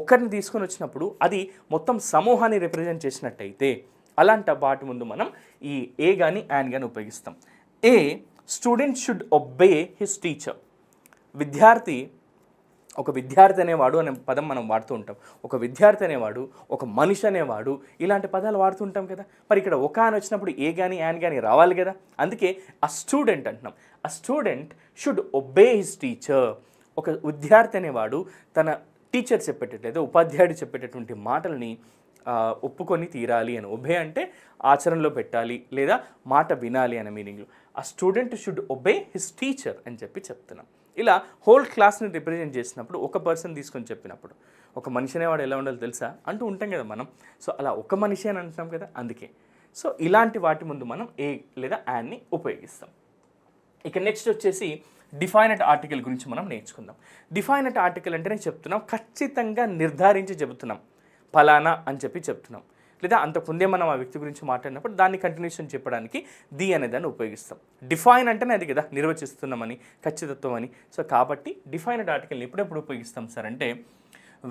ఒకరిని తీసుకొని వచ్చినప్పుడు అది మొత్తం సమూహాన్ని రిప్రజెంట్ చేసినట్టయితే అలాంటి వాటి ముందు మనం ఈ ఏ కానీ యాన్ కానీ ఉపయోగిస్తాం. A student should obey his teacher. ఒక విద్యార్థి అనేవాడు అనే పదం మనం వాడుతూ ఉంటాం. ఒక విద్యార్థి అనేవాడు, ఒక మనిషి అనేవాడు, ఇలాంటి పదాలు వాడుతూ ఉంటాం కదా. మరి ఇక్కడ ఒక అని వచ్చినప్పుడు ఏ కానీ యాన్ కానీ రావాలి కదా. అందుకే ఆ స్టూడెంట్ అంటున్నాం. ఆ student should obey his teacher. ఒక విద్యార్థి అనేవాడు తన టీచర్ చెప్పేటట్లయితే, ఉపాధ్యాయుడు చెప్పేటటువంటి మాటల్ని ఒప్పుకొని తీరాలి అని. ఒబే అంటే ఆచరణలో పెట్టాలి లేదా మాట వినాలి అనే మీనింగ్లో. ఆ student should obey his teacher అని చెప్పి చెప్తున్నాం. ఇలా హోల్ క్లాస్ని రిప్రజెంట్ చేసినప్పుడు ఒక పర్సన్ తీసుకొని చెప్పినప్పుడు ఒక మనిషి అనేవాడు ఎలా ఉండాలో తెలుసా అంటూ ఉంటాం కదా మనం. సో అలా ఒక మనిషి అని అంటున్నాం కదా, అందుకే. సో ఇలాంటి వాటి ముందు మనం ఏ లేదా యాన్ని ఉపయోగిస్తాం. ఇక నెక్స్ట్ వచ్చేసి డిఫైనట్ ఆర్టికల్ గురించి మనం నేర్చుకుందాం. డిఫైనట్ ఆర్టికల్ అంటేనే చెప్తున్నాం ఖచ్చితంగా నిర్ధారించి చెబుతున్నాం, ఫలానా అని చెప్పి చెప్తున్నాం. లేదా అంతకుముందే మనం ఆ వ్యక్తి గురించి మాట్లాడినప్పుడు దాన్ని కంటిన్యూషన్ చెప్పడానికి ది అనే దాన్ని ఉపయోగిస్తాం. డిఫైన్ అంటేనే అది కదా, నిర్వచిస్తున్నామని, ఖచ్చితత్వం అని. సో కాబట్టి డిఫైనట్ ఆర్టికల్ని ఎప్పుడెప్పుడు ఉపయోగిస్తాం సార్ అంటే,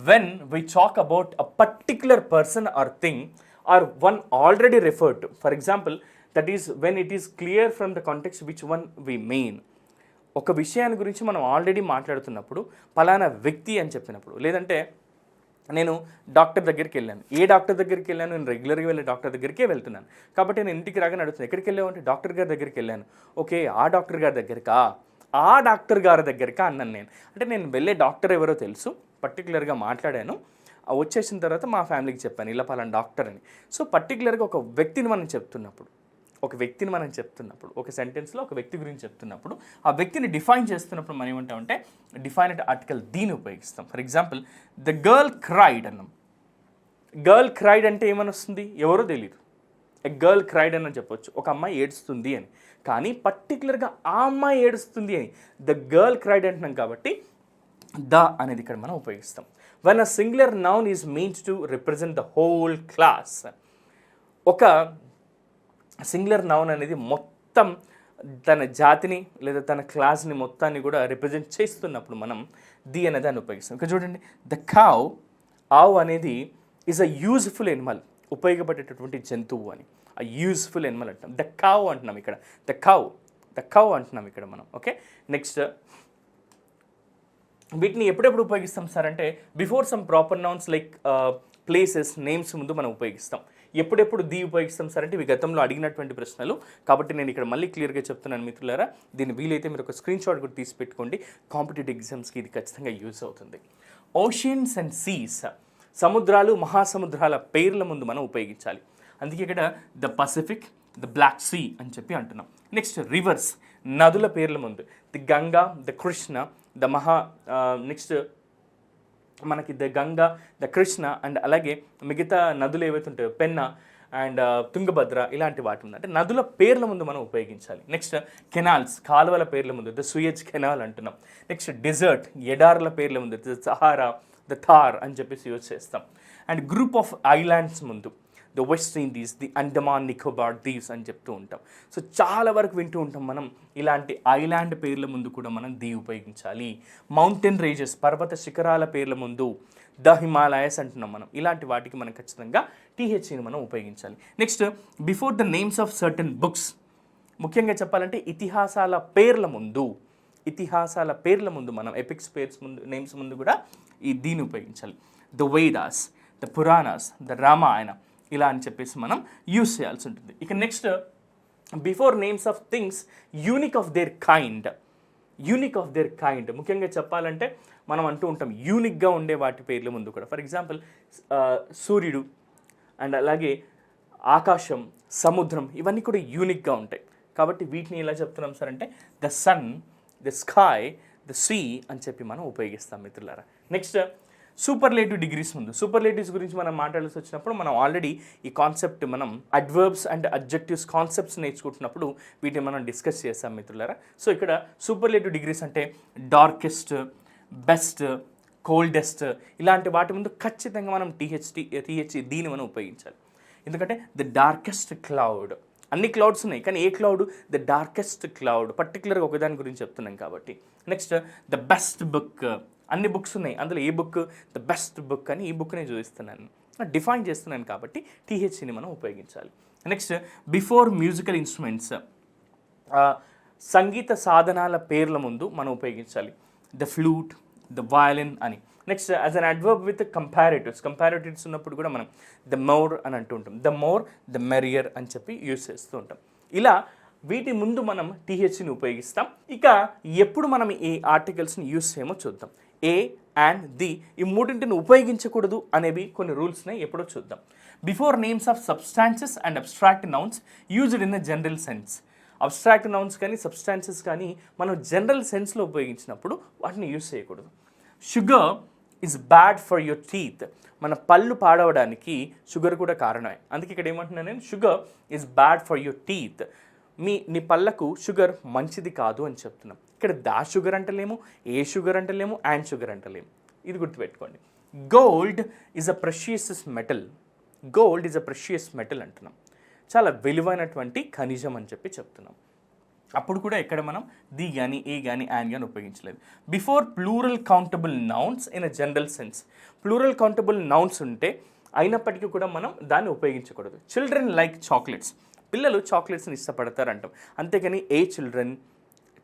when we talk about a particular person or thing or one already referred to. For example, that is when it is clear from the context which one we mean. ఒక విషయాన్ని గురించి మనం ఆల్రెడీ మాట్లాడుతున్నప్పుడు పలానా వ్యక్తి అని చెప్పినప్పుడు, లేదంటే నేను డాక్టర్ దగ్గరికి వెళ్ళాను. ఏ డాక్టర్ దగ్గరికి వెళ్ళాను? నేను రెగ్యులర్గా వెళ్ళే డాక్టర్ దగ్గరికే వెళ్తున్నాను. కాబట్టి నేను ఇంటికి రాగానే అడుగుతాను, ఎక్కడికి వెళ్ళావు అంటే డాక్టర్ గారి దగ్గరికి వెళ్ళాను. ఓకే, ఆ డాక్టర్ గారి దగ్గరికా, ఆ డాక్టర్ గారి దగ్గరికా అన్నాను నేను. అంటే నేను వెళ్ళే డాక్టర్ ఎవరో తెలుసు, పర్టికులర్గా మాట్లాడాను, వచ్చేసిన తర్వాత మా ఫ్యామిలీకి చెప్పాను ఇలా పలానా డాక్టర్ అని. సో పర్టికులర్గా ఒక వ్యక్తిని మనం చెప్తున్నప్పుడు, ఒక సెంటెన్స్లో ఒక వ్యక్తి గురించి చెప్తున్నప్పుడు, ఆ వ్యక్తిని డిఫైన్ చేస్తున్నప్పుడు మనం ఏమంటామంటే డిఫైనట్ ఆర్టికల్ దీన్ని ఉపయోగిస్తాం. For example, the girl cried అన్నాం. గర్ల్ క్రైడ్ అంటే ఏమని వస్తుంది? ఎవరో తెలియదు. ఎ గర్ల్ క్రైడ్ అని చెప్పొచ్చు, ఒక అమ్మాయి ఏడుస్తుంది అని. కానీ పర్టికులర్గా ఆ అమ్మాయి ఏడుస్తుంది అని ద గర్ల్ క్రైడ్ అంటున్నాం కాబట్టి ద అనేది ఇక్కడ మనం ఉపయోగిస్తాం. when a singular noun is meant to represent the whole class. ఒక సింగులర్ నౌన్ అనేది మొత్తం తన జాతిని లేదా తన క్లాస్ని మొత్తాన్ని కూడా రిప్రజెంట్ చేస్తున్నప్పుడు మనం ది అనే దాన్ని ఉపయోగిస్తాం. ఇక్కడ చూడండి, ద కావ్, ఆవు అనేది ఈజ్ అ యూజ్ఫుల్ ఎనిమల్, ఉపయోగపడేటటువంటి జంతువు అని. ఆ యూజ్ఫుల్ ఎనిమల్ అంటున్నాం. ద కావ్ అంటున్నాం ఇక్కడ, ద కవ్ అంటున్నాం ఇక్కడ మనం. ఓకే, నెక్స్ట్ వీటిని ఎప్పుడెప్పుడు ఉపయోగిస్తాం సార్ అంటే, before some proper nouns like places, names ముందు మనం ఉపయోగిస్తాం. ఎప్పుడెప్పుడు ది ఉపయోగిస్తాం సార్ అంటే, ఇవి గతంలో అడిగినటువంటి ప్రశ్నలు కాబట్టి నేను ఇక్కడ మళ్ళీ క్లియర్గా చెప్తున్నాను మిత్రులారా. దీన్ని వీలైతే మీరు ఒక స్క్రీన్ షాట్ కూడా తీసి పెట్టుకోండి, కాంపిటేటివ్ ఎగ్జామ్స్కి ఇది ఖచ్చితంగా యూజ్ అవుతుంది. ఓషియన్స్ అండ్ సీస్, సముద్రాలు, మహాసముద్రాల పేర్ల ముందు మనం ఉపయోగించాలి. అందుకే ఇక్కడ the Pacific, the Black Sea అని చెప్పి అంటున్నాం. నెక్స్ట్ రివర్స్, నదుల పేర్ల ముందు the Ganga, the Krishna, the next మనకి the Ganga, the Krishna and అలాగే మిగతా నదులు ఏవైతే ఉంటాయో పెన్నా అండ్ తుంగభద్ర, ఇలాంటి వాటి ఉంది. అంటే నదుల పేర్ల ముందు మనం ఉపయోగించాలి. నెక్స్ట్ కెనాల్స్, కాలువల పేర్ల ముందు ద సూయజ్ కెనాల్ అంటున్నాం. నెక్స్ట్ డెజర్ట్, ఎడార్ల పేర్ల ముందు ద సహారా, ద థార్ అని చెప్పేసి యూజ్ చేస్తాం. అండ్ గ్రూప్ ఆఫ్ ఐలాండ్స్ ముందు the West Indies, the Andaman Nicobar దీవ్స్ అని చెప్తూ ఉంటాం. సో చాలా వరకు వింటూ ఉంటాం మనం, ఇలాంటి ఐలాండ్ పేర్ల ముందు కూడా మనం ది ఉపయోగించాలి. మౌంటైన్ రేంజెస్, పర్వత శిఖరాల పేర్ల ముందు ద హిమాలయస్ అంటున్నాం మనం. ఇలాంటి వాటికి మనం ఖచ్చితంగా టీహెచ్ని మనం ఉపయోగించాలి. Next before the names of certain books, ముఖ్యంగా చెప్పాలంటే ఇతిహాసాల పేర్ల ముందు మనం ఎపిక్స్ పేర్స్ ముందు, నేమ్స్ ముందు కూడా ఈ దీన్ని ఉపయోగించాలి. The Vedas, the Puranas, the Ramayana, ఇలా అని చెప్పేసి మనం యూజ్ చేయాల్సి ఉంటుంది. ఇక next before names of things unique of their kind, ముఖ్యంగా చెప్పాలంటే మనం అంటూ ఉంటాం యూనిక్గా ఉండే వాటి పేర్ల ముందు కూడా. ఫర్ ఎగ్జాంపుల్ సూర్యుడు అండ్ అలాగే ఆకాశం, సముద్రం, ఇవన్నీ కూడా యూనిక్గా ఉంటాయి. కాబట్టి వీటిని ఎలా చెప్తున్నాం సార్ అంటే the sun, the sky, the sea అని చెప్పి మనం ఉపయోగిస్తాం మిత్రులారా. నెక్స్ట్ సూపర్లేటివ్ డిగ్రీస్ ముందు, సూపర్లేటివ్స్ గురించి మనం మాట్లాడాల్సి వచ్చినప్పుడు మనం ఆల్రెడీ ఈ కాన్సెప్ట్ మనం అడ్వర్బ్స్ అండ్ అడ్జెక్టివ్స్ కాన్సెప్ట్స్ నేర్చుకుంటున్నప్పుడు వీటిని మనం డిస్కస్ చేస్తాం మిత్రులారా. సో ఇక్కడ సూపర్లేటివ్ డిగ్రీస్ అంటే డార్కెస్ట్, బెస్ట్, కోల్డెస్ట్, ఇలాంటి వాటి ముందు ఖచ్చితంగా మనం టీహెచ్ దీన్ని మనం ఉపయోగించాలి. ఎందుకంటే ద డార్కెస్ట్ క్లౌడ్, అన్ని క్లౌడ్స్ ఉన్నాయి కానీ a cloud? The darkest cloud, పర్టికులర్గా ఒకదాని గురించి చెప్తున్నాం కాబట్టి. నెక్స్ట్ ద బెస్ట్ బుక్, అన్ని బుక్స్ ఉన్నాయి, అందులో ఏ బుక్? ద బెస్ట్ బుక్ అని ఈ బుక్ని చూపిస్తున్నాను, డిఫైన్ చేస్తున్నాను కాబట్టి టీహెచ్ని మనం ఉపయోగించాలి. నెక్స్ట్ బిఫోర్ మ్యూజికల్ ఇన్స్ట్రుమెంట్స్, సంగీత సాధనాల పేర్ల ముందు మనం ఉపయోగించాలి. ద ఫ్లూట్, ద వయలిన్ అని. Next as an adverb with కంపారిటివ్స్ ఉన్నప్పుడు కూడా మనం ద మోర్ అని అంటూ ఉంటాం. ద మోర్, ద మెరియర్ అని చెప్పి యూజ్ చేస్తూ ఉంటాం. ఇలా వీటి ముందు మనం టీహెచ్ని ఉపయోగిస్తాం. ఇక ఎప్పుడు మనం ఈ ఆర్టికల్స్ని యూజ్ చేయమో చూద్దాం. ఏ అండ్ ది, ఈ మూడింటిని ఉపయోగించకూడదు అనేవి కొన్ని రూల్స్ని ఎప్పుడో చూద్దాం. Before names of substances and abstract nouns used in the general sense, abstract nouns కానీ సబ్స్టాన్సెస్ కానీ మనం జనరల్ సెన్స్లో ఉపయోగించినప్పుడు వాటిని యూజ్ చేయకూడదు. Sugar is bad for your teeth. మన పళ్ళు పాడవడానికి షుగర్ కూడా కారణమే. అందుకే ఇక్కడ ఏమంటున్నాను నేను, sugar is bad for your teeth. నీ పళ్ళకు షుగర్ మంచిది కాదు అని చెప్తున్నాం. ఇక్కడ దా షుగర్ అంటలేము, ఏ షుగర్ అంటలేము, అండ్ షుగర్ అంటలేము. ఇది గుర్తుపెట్టుకోండి. Gold is a precious metal. Gold is a precious metal అంటున్నాం. చాలా విలువైనటువంటి ఖనిజం అని చెప్పి చెప్తున్నాం. అప్పుడు కూడా ఇక్కడ మనం ది కానీ ఏ కానీ యాన్ కానీ ఉపయోగించలేదు. Before plural countable nouns in a general sense. Plural countable nouns ఉంటే అయినప్పటికీ కూడా మనం దాన్ని ఉపయోగించకూడదు. Children like chocolates. పిల్లలు చాక్లెట్స్ని ఇష్టపడతారు అంటాం. అంతేగాని ఏ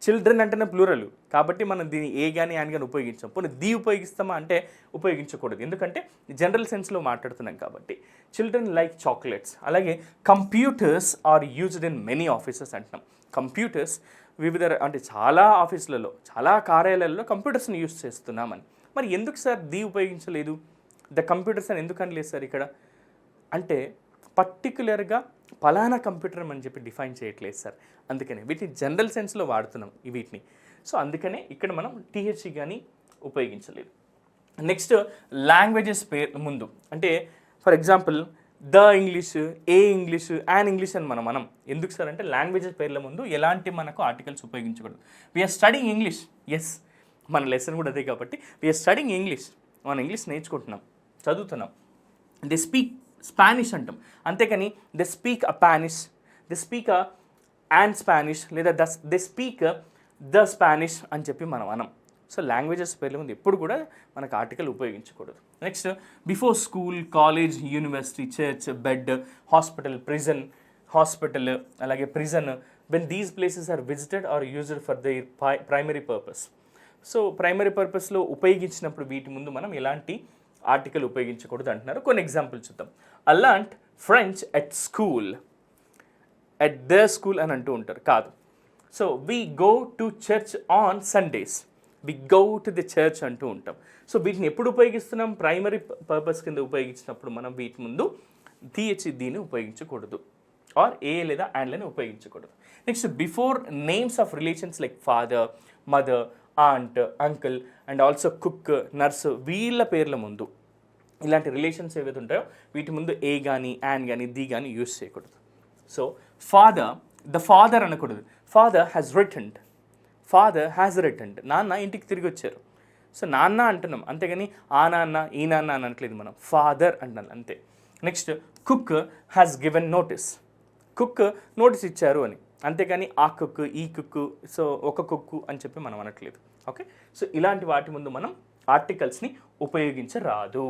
చిల్డ్రన్ అంటేనే ప్లూరల్ కాబట్టి మనం దీన్ని ఏ కానీ యాన్ కానీ ఉపయోగించాం. పోనీ ది ఉపయోగిస్తామా అంటే ఉపయోగించకూడదు, ఎందుకంటే జనరల్ సెన్స్లో మాట్లాడుతున్నాం కాబట్టి. Children like chocolates. అలాగే computers are used in many offices అంటున్నాం. కంప్యూటర్స్ వివిధ అంటే చాలా ఆఫీసులలో, చాలా కార్యాలయాల్లో కంప్యూటర్స్ని యూజ్ చేస్తున్నామని. మరి ఎందుకు సార్ ది ఉపయోగించలేదు, ద కంప్యూటర్స్ అని ఎందుకు అనలేదు సార్ ఇక్కడ అంటే పర్టికులర్గా పలానా కంప్యూటర్ అని చెప్పి డిఫైన్ చేయట్లేదు సార్. అందుకనే వీటిని జనరల్ సెన్స్లో వాడుతున్నాం వీటిని. సో అందుకనే ఇక్కడ మనం టీహెచ్ఈ కానీ ఉపయోగించలేదు. నెక్స్ట్ లాంగ్వేజెస్ పేరు ముందు అంటే for example the English, A English, an English అని మనం ఎందుకు సార్ అంటే లాంగ్వేజెస్ పేర్ల ముందు ఎలాంటి మనకు ఆర్టికల్స్ ఉపయోగించకూడదు. వీఆర్ స్టడీయింగ్ ఇంగ్లీష్, ఎస్ మన లెసన్ కూడా అదే కాబట్టి వీఆర్ స్టడీయింగ్ ఇంగ్లీష్, మనం ఇంగ్లీష్ నేర్చుకుంటున్నాం, చదువుతున్నాం. దే స్పీక్ స్పానిష్ అంటాం, అంతేకాని they speak a Spanish, they speak a and Spanish లేదా దే స్పీక్ ద స్పానిష్ అని చెప్పి మనం అనం. సో లాంగ్వేజెస్ పేర్ల ముందు ఎప్పుడు కూడా మనకు ఆర్టికల్ ఉపయోగించకూడదు. Next before school, college, university, church, bed, hospital అలాగే prison when these places are visited or used for their primary purpose. So primary పర్పస్లో ఉపయోగించినప్పుడు వీటి ముందు మనం ఎలాంటి ఆర్టికల్ ఉపయోగించకూడదు అంటున్నారు. కొన్ని ఎగ్జాంపుల్ చూద్దాం. I learnt French at school, at the school అని అంటూ ఉంటారు, కాదు. So we go to church on Sundays, we go to the church అంటూ ఉంటాం. సో వీటిని ఎప్పుడు ఉపయోగిస్తున్నాం, ప్రైమరీ పర్పస్ కింద ఉపయోగించినప్పుడు మనం వీటి ముందు దీన్ని ఉపయోగించకూడదు, ఆర్ ఏ లేదా అండ్లని ఉపయోగించకూడదు. Next before names of relations like father, mother, aunt, uncle and also cook, nurse వీళ్ళ పేర్ల ముందు ఇలాంటి రిలేషన్స్ ఏవైతే ఉంటాయో వీటి ముందు ఏ కానీ యాన్ కానీ ది కానీ యూజ్ చేయకూడదు. సో ద ఫాదర్ అనకూడదు, ఫాదర్ హ్యాస్ రిటర్న్డ్, నాన్న ఇంటికి తిరిగి వచ్చారు. సో నాన్న అంటున్నాం, అంతేగాని ఆ నాన్న ఈ నాన్న అని అనట్లేదు, మనం ఫాదర్ అంటున్నాం అంతే. Next cook has given notice, cook notice ఇచ్చారు అని, అంతేగాని ఆ కుక్ ఈ కుక్, సో ఒక కుక్కు అని చెప్పి మనం అనట్లేదు. ఓకే, సో ఇలాంటి వాటి ముందు మనం ఆర్టికల్స్ని ఉపయోగించరాదు.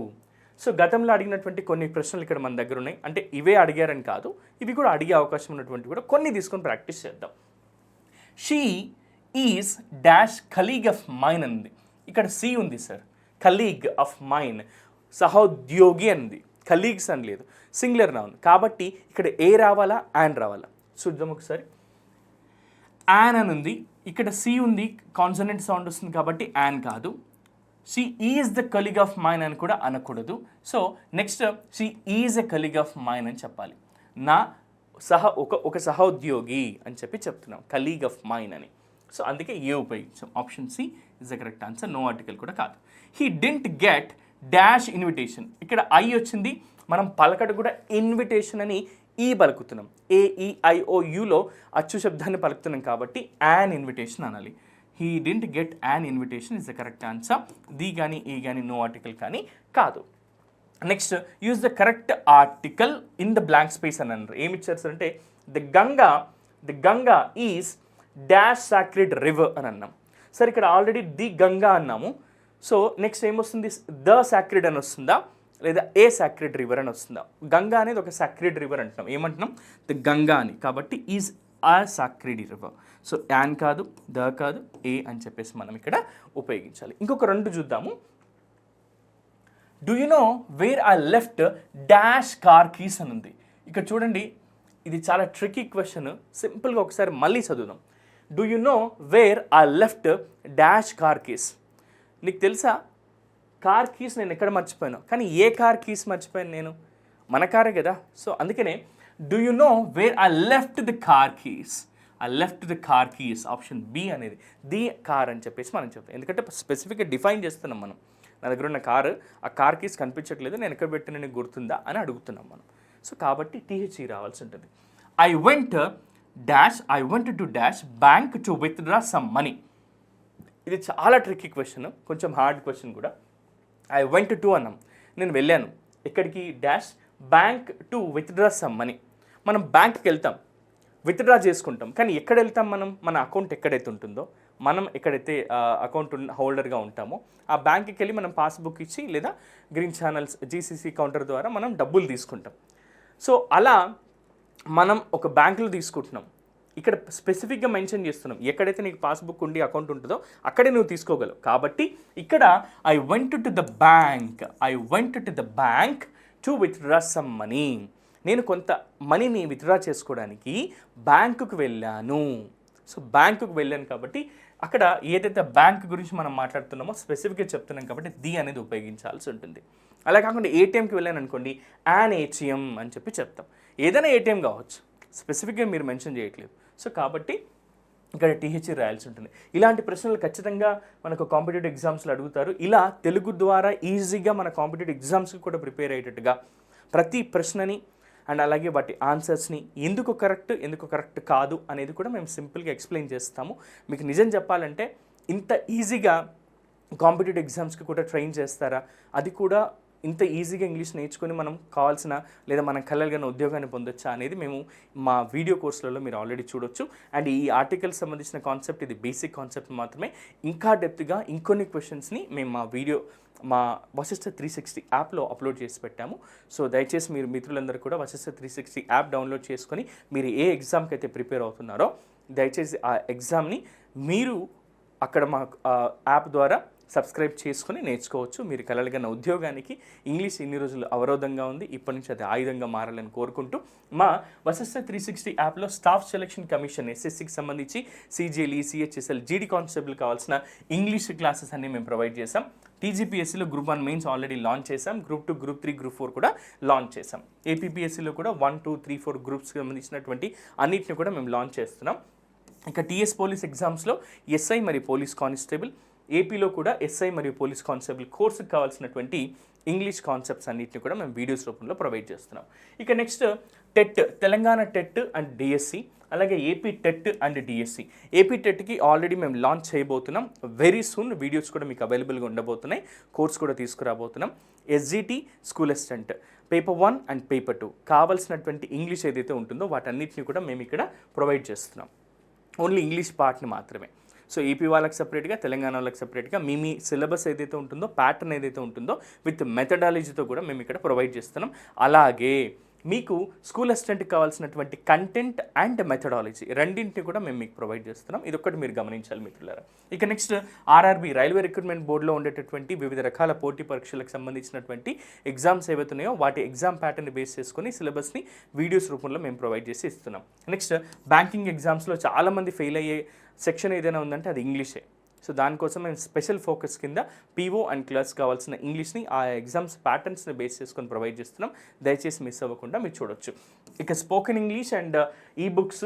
సో గతంలో అడిగినటువంటి కొన్ని ప్రశ్నలు ఇక్కడ మన దగ్గర ఉన్నాయి, అంటే ఇవే అడిగారని కాదు, ఇవి కూడా అడిగే అవకాశం ఉన్నటువంటి కూడా కొన్ని తీసుకొని ప్రాక్టీస్ చేద్దాం. She is dash colleague of mine అంది. ఇక్కడ సి ఉంది సార్, కలీగ్ ఆఫ్ మైన్, సహోద్యోగి అంది, కలీగ్స్ అని లేదు, సింగులర్ నౌన్ కాబట్టి ఇక్కడ ఏ రావాలా యాన్ రావాలా చూద్దాం ఒకసారి. యాన్ అని ఉంది, ఇక్కడ సి ఉంది, కాన్సనెంట్ సౌండ్ వస్తుంది కాబట్టి యాన్ కాదు. She is the colleague of mine అని కూడా అనకూడదు. So next she is a colleague of mine అని చెప్పాలి. ఒక సహోద్యోగి అని చెప్పి చెప్తున్నాం, కలీగ్ ఆఫ్ మైన్ అని. సో అందుకే ఏ ఉపయోగించాం. Option C is the correct answer, no article కూడా కాదు. He didn't get dash invitation, ఇక్కడ ఐ వచ్చింది, మనం పలకడ కూడా ఇన్విటేషన్ అని ఈ పలుకుతున్నాం, AEIOUలో అచ్చు శబ్దాన్ని పలుకుతున్నాం కాబట్టి యాన్ ఇన్విటేషన్ అనాలి. He didn't get an invitation is the correct answer. The కానీ ఏ కానీ నో ఆర్టికల్ కానీ కాదు. Next use the correct article in the blank space అని అన్నారు. ఏమి ఇచ్చారు సార్ అంటే the Ganga is dash sacred river అని అన్నాం. సార్ ఇక్కడ ఆల్రెడీ ది గంగా అన్నాము. సో నెక్స్ట్ ఏమొస్తుంది, ద సాక్రెడ్ అని వస్తుందా లేదా ఏ సాక్రెడ్ రివర్ అని వస్తుందా. గంగా అనేది ఒక సాక్రెడ్ రివర్ అంటున్నాం, ఏమంటున్నాం ద గంగా అని, కాబట్టి ఈజ్ ఆ సాక్రెడ్ రివర్. సో యాన్ కాదు, ద కాదు, ఏ అని చెప్పేసి మనం ఇక్కడ ఉపయోగించాలి. ఇంకొక రెండు చూద్దాము. Do you know where I left dash car keys అని ఉంది. ఇక్కడ చూడండి, ఇది చాలా ట్రికీ క్వశ్చన్, సింపుల్గా ఒకసారి మళ్ళీ చదువుదాం. Do you know where I left dash car keys. నీకు తెలుసా కార్ కీస్ నేను ఎక్కడ మర్చిపోయాను, కానీ ఏ కార్ కీస్ మర్చిపోయాను నేను, మన కారే కదా. సో అందుకనే do you know where I left the car keys, I left the car keys. Option B అనేది ది కార్ అని చెప్పేసి మనం చెప్తాం. ఎందుకంటే స్పెసిఫిక్గా డిఫైన్ చేస్తున్నాం మనం. నా దగ్గర ఉన్న కారు, ఆ కార్ కీస్ కనిపించట్లేదు, నేను ఎక్కడ పెట్టిన నీకు గుర్తుందా అని అడుగుతున్నాం మనం. సో కాబట్టి టీహెచ్ఈ రావాల్సి ఉంటుంది. I went to dash bank to withdraw some money. ఇది చాలా ట్రిక్కీ క్వశ్చన్, కొంచెం హార్డ్ క్వశ్చన్ కూడా. ఐ వెంట్ టు అన్నాం, నేను వెళ్ళాను ఎక్కడికి, dash bank to withdraw some money. మనం బ్యాంక్కి వెళ్తాం, విత్డ్రా చేసుకుంటాం, కానీ ఎక్కడ వెళ్తాం మనం? మన అకౌంట్ ఎక్కడైతే ఉంటుందో, మనం ఎక్కడైతే అకౌంట్ హోల్డర్గా ఉంటామో ఆ బ్యాంక్కి వెళ్ళి మనం పాస్బుక్ ఇచ్చి లేదా గ్రీన్ ఛానల్స్ జీసీసీ కౌంటర్ ద్వారా మనం డబ్బులు తీసుకుంటాం. సో అలా మనం ఒక బ్యాంకులో తీసుకుంటున్నాం. ఇక్కడ స్పెసిఫిక్గా మెన్షన్ చేస్తున్నాం, ఎక్కడైతే నీకు పాస్బుక్ ఉండి అకౌంట్ ఉంటుందో అక్కడే నువ్వు తీసుకోగలవు. కాబట్టి ఇక్కడ I went to the bank to withdraw some money. నేను కొంత మనీని విత్డ్రా చేసుకోవడానికి బ్యాంకుకు వెళ్ళాను. సో బ్యాంకుకు వెళ్ళాను కాబట్టి అక్కడ ఏదైతే బ్యాంక్ గురించి మనం మాట్లాడుతున్నామో స్పెసిఫిక్గా చెప్తున్నాం కాబట్టి ది అనేది ఉపయోగించాల్సి ఉంటుంది. అలా కాకుండా ఏటీఎంకి వెళ్ళాను అనుకోండి, యాన్ ఏటీఎం అని చెప్పి చెప్తాం. ఏదైనా ఏటీఎం కావచ్చు, స్పెసిఫిక్గా మీరు మెన్షన్ చేయట్లేదు. సో కాబట్టి ఇక్కడ టీహెచ్ఈ రాయాల్సి ఉంటుంది. ఇలాంటి ప్రశ్నలు ఖచ్చితంగా మనకు కాంపిటేటివ్ ఎగ్జామ్స్లో అడుగుతారు. ఇలా తెలుగు ద్వారా ఈజీగా మన కాంపిటేటివ్ ఎగ్జామ్స్కి కూడా ప్రిపేర్ అయ్యేటట్టుగా ప్రతి ప్రశ్నని అండ్ అలాగే వాటి ఆన్సర్స్ని ఎందుకు కరెక్ట్ కాదు అనేది కూడా మేము సింపుల్గా ఎక్స్ప్లెయిన్ చేస్తాము. మీకు నిజం చెప్పాలంటే ఇంత ఈజీగా కాంపిటేటివ్ ఎగ్జామ్స్కి కూడా ట్రైన్ చేస్తారా, అది కూడా ఇంత ఈజీగా ఇంగ్లీష్ నేర్చుకొని మనం కావాల్సిన లేదా మనం కలలుగా ఉద్యోగాన్ని పొందొచ్చా అనేది మేము మా వీడియో కోర్సులలో మీరు ఆల్రెడీ చూడొచ్చు. అండ్ ఈ ఆర్టికల్ సంబంధించిన కాన్సెప్ట్ ఇది బేసిక్ కాన్సెప్ట్ మాత్రమే. ఇంకా డెప్త్గా ఇంకొన్ని క్వశ్చన్స్ని మేము మా వశిష్ఠ 360 యాప్లో అప్లోడ్ చేసి పెట్టాము. సో దయచేసి మీరు మిత్రులందరూ కూడా వశిష్ఠ 360 యాప్ డౌన్లోడ్ చేసుకొని మీరు ఏ ఎగ్జామ్కి అయితే ప్రిపేర్ అవుతున్నారో దయచేసి ఆ ఎగ్జామ్ని మీరు అక్కడ మా యాప్ ద్వారా సబ్స్క్రైబ్ చేసుకొని నేర్చుకోవచ్చు. మీరు కలలుగన్న ఉద్యోగానికి ఇంగ్లీష్ ఇన్ని రోజులు అవరోధంగా ఉంది, ఇప్పటి నుంచి అది ఆయుధంగా మారాలని కోరుకుంటూ మా వశిష్ఠ 360 యాప్లో స్టాఫ్ సెలక్షన్ కమిషన్ SSCకి సంబంధించి CGL, CHSL, GD కానిస్టేబుల్ కావాల్సిన ఇంగ్లీష్ క్లాసెస్ అన్ని మేము ప్రొవైడ్ చేసాం. TGPSCలో గ్రూప్ 1 మెయిన్స్ ఆల్రెడీ లాంచ్ చేసాం, గ్రూప్ 2, గ్రూప్ 3, గ్రూప్ 4 కూడా లాంచ్ చేసాం. APPSCలో కూడా 1, 2, 3, 4 గ్రూప్స్కి సంబంధించినటువంటి అన్నిటిని కూడా మేము లాంచ్ చేస్తున్నాం. ఇంకా TS పోలీస్ ఎగ్జామ్స్లో SI మరియు పోలీస్ కానిస్టేబుల్, ఏపీలో కూడా SI మరియు పోలీస్ కానిస్టేబుల్ కోర్సుకు కావాల్సినటువంటి ఇంగ్లీష్ కాన్సెప్ట్స్ అన్నింటిని కూడా మేము వీడియోస్ రూపంలో ప్రొవైడ్ చేస్తున్నాం. ఇక next TET, Telangana TET and DSC, అలాగే AP TET and DSC. AP టెట్కి ఆల్రెడీ మేము లాంచ్ చేయబోతున్నాం. వెరీ సూన్ వీడియోస్ కూడా మీకు అవైలబుల్గా ఉండబోతున్నాయి. కోర్స్ కూడా తీసుకురాబోతున్నాం. SGT school assistant paper 1 and paper 2 కావాల్సినటువంటి ఇంగ్లీష్ ఏదైతే ఉంటుందో వాటన్నిటిని కూడా మేము ఇక్కడ ప్రొవైడ్ చేస్తున్నాం. ఓన్లీ ఇంగ్లీష్ పార్ట్ని మాత్రమే. సో ఏపీ వాళ్ళకి సపరేట్గా, తెలంగాణ వాళ్ళకి సపరేట్గా మీ సిలబస్ ఏదైతే ఉంటుందో, ప్యాటర్న్ ఏదైతే ఉంటుందో విత్ మెథడాలజీతో కూడా మేము ఇక్కడ ప్రొవైడ్ చేస్తున్నాం. అలాగే మీకు స్కూల్ అసిస్టెంట్కి కావాల్సినటువంటి కంటెంట్ అండ్ మెథడాలజీ రెండింటిని కూడా మేము మీకు ప్రొవైడ్ చేస్తున్నాం. ఇదొక్కటి మీరు గమనించాలి మిత్రులారా. ఇక నెక్స్ట్ RRB రైల్వే రిక్రూట్మెంట్ బోర్డులో ఉండేటటువంటి వివిధ రకాల పోటీ పరీక్షలకు సంబంధించినటువంటి ఎగ్జామ్స్ ఏవైతున్నాయో వాటి ఎగ్జామ్ ప్యాటర్న్ బేస్ చేసుకొని సిలబస్ని వీడియోస్ రూపంలో మేము ప్రొవైడ్ చేసి ఇస్తున్నాం. నెక్స్ట్ బ్యాంకింగ్ ఎగ్జామ్స్లో చాలామంది ఫెయిల్ అయ్యే సెక్షన్ ఏదైనా ఉందంటే అది ఇంగ్లీషే. సో దానికోసం మేము స్పెషల్ ఫోకస్ కింద PO అండ్ క్లాస్ కావాల్సిన ఇంగ్లీష్ని ఆ ఎగ్జామ్స్ ప్యాటర్న్స్ని బేస్ చేసుకొని ప్రొవైడ్ చేస్తున్నాం. దయచేసి మిస్ అవ్వకుండా మీరు చూడొచ్చు. ఇక స్పోకెన్ ఇంగ్లీష్ అండ్ ఈబుక్స్,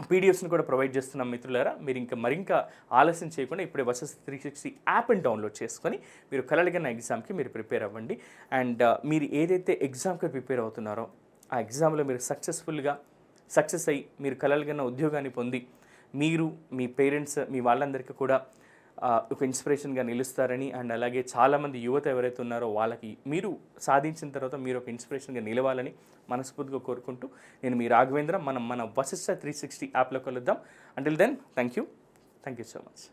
PDFస్ని కూడా ప్రొవైడ్ చేస్తున్నాం మిత్రులారా. మీరు ఇంకా ఆలస్యం చేయకుండా ఇప్పుడే వశిష్ఠ 360 యాప్ని డౌన్లోడ్ చేసుకొని మీరు కలలుగన్న ఎగ్జామ్కి మీరు ప్రిపేర్ అవ్వండి. అండ్ మీరు ఏదైతే ఎగ్జామ్కి ప్రిపేర్ అవుతున్నారో ఆ ఎగ్జామ్లో మీరు సక్సెస్ అయ్యి మీరు కలలుగన్న ఉద్యోగాన్ని పొంది మీరు, మీ పేరెంట్స్, మీ వాళ్ళందరికీ కూడా ఒక ఇన్స్పిరేషన్గా నిలుస్తారని, అండ్ అలాగే చాలామంది యువత ఎవరైతే ఉన్నారో వాళ్ళకి మీరు సాధించిన తర్వాత మీరు ఒక ఇన్స్పిరేషన్గా నిలవాలని మనస్ఫూర్తిగా కోరుకుంటూ నేను మీ రాఘవేంద్ర. మన వశిష్ఠ 360 యాప్లో కలుద్దాం. Until then thank you so much.